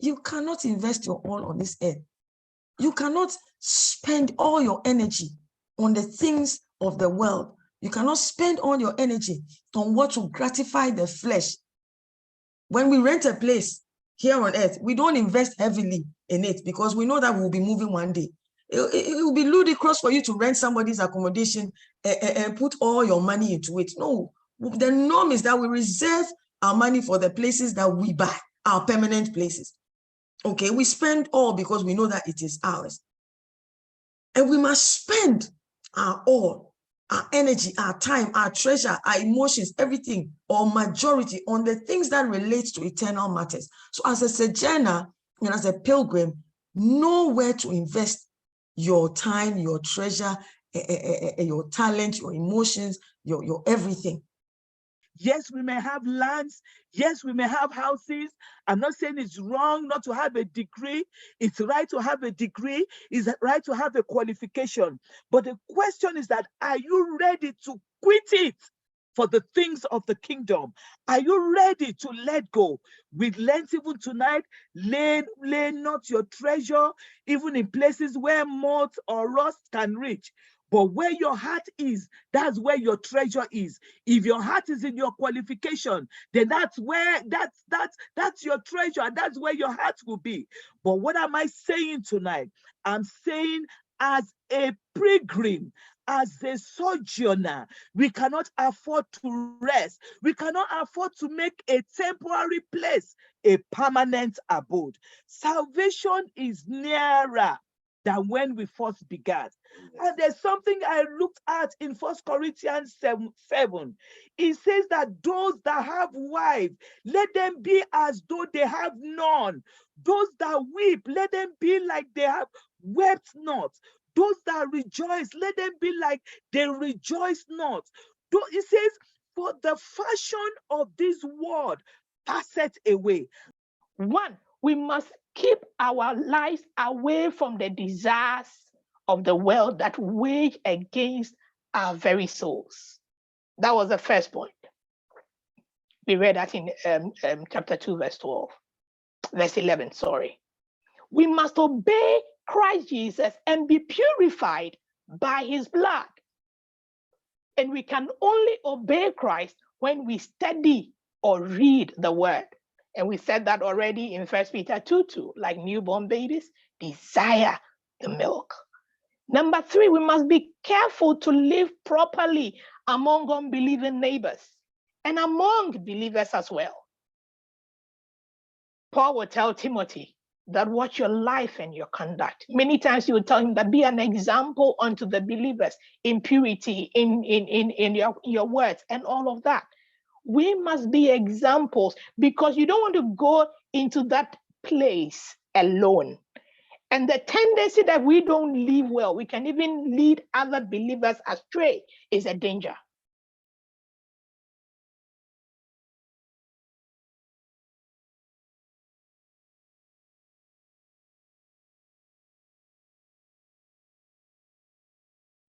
You cannot invest your all on this earth. You cannot spend all your energy on the things of the world. You cannot spend all your energy on what will gratify the flesh. When we rent a place here on earth, we don't invest heavily in it because we know that we'll be moving one day. It will be ludicrous for you to rent somebody's accommodation and put all your money into it. No, the norm is that we reserve our money for the places that we buy, our permanent places. Okay, we spend all because we know that it is ours. And we must spend our all, our energy, our time, our treasure, our emotions, everything, or majority on the things that relate to eternal matters. So as a sojourner and as a pilgrim, know where to invest your time, your treasure, your talent, your emotions, your everything. Yes, we may have lands. Yes, we may have houses. I'm not saying it's wrong not to have a degree. It's right to have a degree. It's right to have a qualification. But the question is that, are you ready to quit it for the things of the kingdom? Are you ready to let go? We learned even tonight, lay not your treasure, even in places where moth or rust can reach. But where your heart is, that's where your treasure is. If your heart is in your qualification, then that's where that's your treasure. That's where your heart will be. But what am I saying tonight? I'm saying as a pilgrim, as a sojourner, we cannot afford to rest. We cannot afford to make a temporary place a permanent abode. Salvation is nearer than when we first began. And there's something I looked at in 1 Corinthians 7. It says that those that have wives, let them be as though they have none. Those that weep, let them be like they have wept not. Those that rejoice, let them be like they rejoice not. It says, for the fashion of this world passeth away. One, we must keep our lives away from the desires of the world that wage against our very souls. That was the first point. We read that in chapter 2, verse 11, sorry. We must obey Christ Jesus and be purified by his blood. And we can only obey Christ when we study or read the word. And we said that already in 1 Peter 2:2, like newborn babies, desire the milk. Number 3, we must be careful to live properly among unbelieving neighbors and among believers as well. Paul will tell Timothy that watch your life and your conduct. Many times he will tell him that be an example unto the believers in purity, in your words and all of that. We must be examples because you don't want to go into that place alone. And the tendency that we don't live well, we can even lead other believers astray, is a danger.